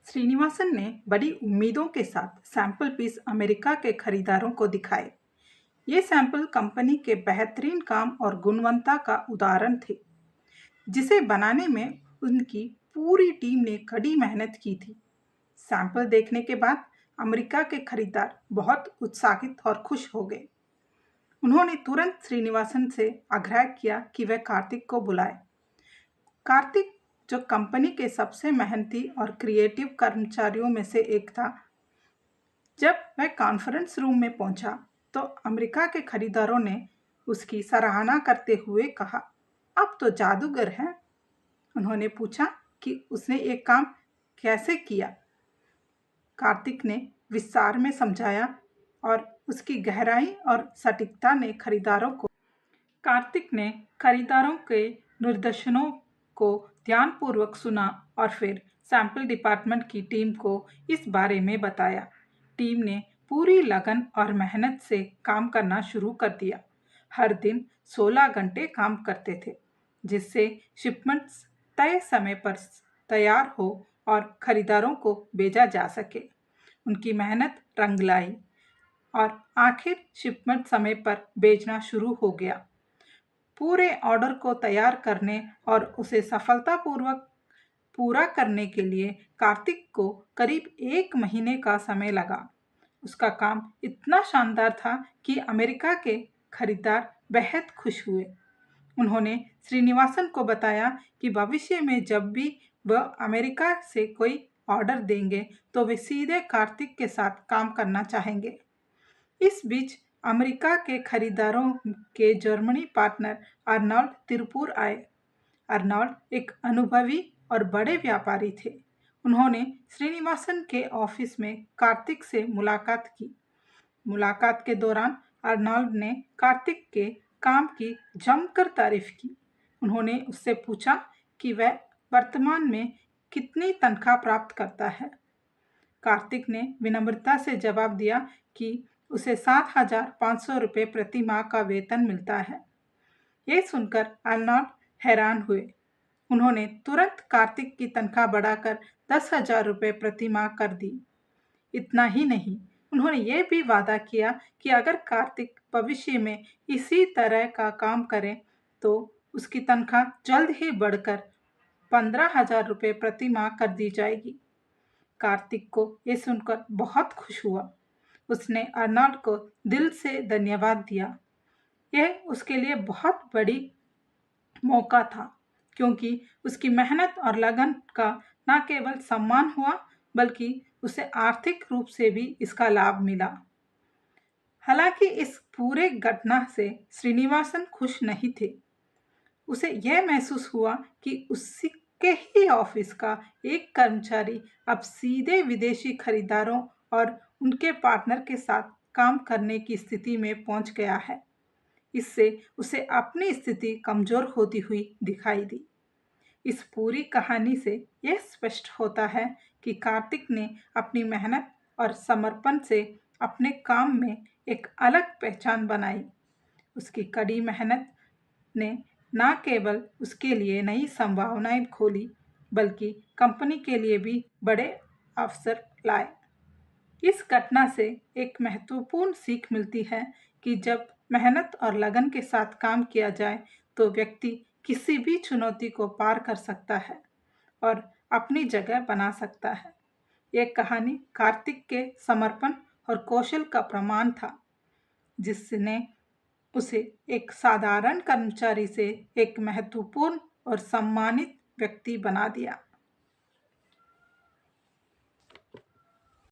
श्रीनिवासन ने बड़ी उम्मीदों के साथ सैंपल पीस अमेरिका के खरीदारों को दिखाए। ये सैंपल कंपनी के बेहतरीन काम और गुणवत्ता का उदाहरण थे, जिसे बनाने में उनकी पूरी टीम ने कड़ी मेहनत की थी। सैंपल देखने के बाद अमेरिका के खरीदार बहुत उत्साहित और खुश हो गए। उन्होंने तुरंत श्रीनिवासन से आग्रह किया कि वह कार्तिक को बुलाए। कार्तिक, जो कंपनी के सबसे मेहनती और क्रिएटिव कर्मचारियों में से एक था, जब वह कॉन्फ्रेंस रूम में पहुंचा तो अमेरिका के खरीदारों ने उसकी सराहना करते हुए कहा, "आप तो जादूगर हैं।" उन्होंने पूछा कि उसने ये काम कैसे किया। कार्तिक ने विस्तार में समझाया और उसकी गहराई और सटीकता ने खरीदारों के निर्देशनों को ध्यानपूर्वक सुना और फिर सैंपल डिपार्टमेंट की टीम को इस बारे में बताया। टीम ने पूरी लगन और मेहनत से काम करना शुरू कर दिया। हर दिन 16 घंटे काम करते थे, जिससे शिपमेंट्स तय समय पर तैयार हो और खरीदारों को भेजा जा सके। उनकी मेहनत रंग लाई और आखिर शिपमेंट समय पर भेजना शुरू हो गया। पूरे ऑर्डर को तैयार करने और उसे सफलतापूर्वक पूरा करने के लिए कार्तिक को करीब 1 महीने का समय लगा। उसका काम इतना शानदार था कि अमेरिका के खरीदार बेहद खुश हुए। उन्होंने श्रीनिवासन को बताया कि भविष्य में जब भी वह अमेरिका से कोई ऑर्डर देंगे तो वे सीधे कार्तिक के साथ काम करना चाहेंगे। इस बीच अमेरिका के खरीदारों के जर्मनी पार्टनर अर्नोल्ड तिरुपुर आए। अर्नोल्ड एक अनुभवी और बड़े व्यापारी थे। उन्होंने श्रीनिवासन के ऑफिस में कार्तिक से मुलाकात की। मुलाकात के दौरान अर्नोल्ड ने कार्तिक के काम की जमकर तारीफ की। उन्होंने उससे पूछा कि वह वर्तमान में कितनी तनख्वाह प्राप्त करता है। कार्तिक ने विनम्रता से जवाब दिया कि उसे 7,500 रुपये प्रति माह का वेतन मिलता है। ये सुनकर अर्नोल्ड हैरान हुए। उन्होंने तुरंत कार्तिक की तनख्वाह बढ़ाकर 10,000 रुपये प्रति माह कर दी। इतना ही नहीं, उन्होंने ये भी वादा किया कि अगर कार्तिक भविष्य में इसी तरह का काम करे तो उसकी तनख्वाह जल्द ही बढ़कर 15,000 रुपये प्रति माह कर दी जाएगी। कार्तिक को ये सुनकर बहुत खुश हुआ। उसने अर्नोल्ड को दिल से धन्यवाद दिया। यह उसके लिए बहुत बड़ी मौका था, क्योंकि उसकी मेहनत और लगन का न केवल सम्मान हुआ, बल्कि उसे आर्थिक रूप से भी इसका लाभ मिला। हालांकि इस पूरे घटना से श्रीनिवासन खुश नहीं थे। उसे यह महसूस हुआ कि उसके ही ऑफिस का एक कर्मचारी अब सीधे विदेशी खरीदारों और उनके पार्टनर के साथ काम करने की स्थिति में पहुंच गया है। इससे उसे अपनी स्थिति कमजोर होती हुई दिखाई दी। इस पूरी कहानी से यह स्पष्ट होता है कि कार्तिक ने अपनी मेहनत और समर्पण से अपने काम में एक अलग पहचान बनाई। उसकी कड़ी मेहनत ने न केवल उसके लिए नई संभावनाएं खोली, बल्कि कंपनी के लिए भी बड़े अवसर लाए। इस घटना से एक महत्वपूर्ण सीख मिलती है कि जब मेहनत और लगन के साथ काम किया जाए तो व्यक्ति किसी भी चुनौती को पार कर सकता है और अपनी जगह बना सकता है। यह कहानी कार्तिक के समर्पण और कौशल का प्रमाण था, जिसने उसे एक साधारण कर्मचारी से एक महत्वपूर्ण और सम्मानित व्यक्ति बना दिया।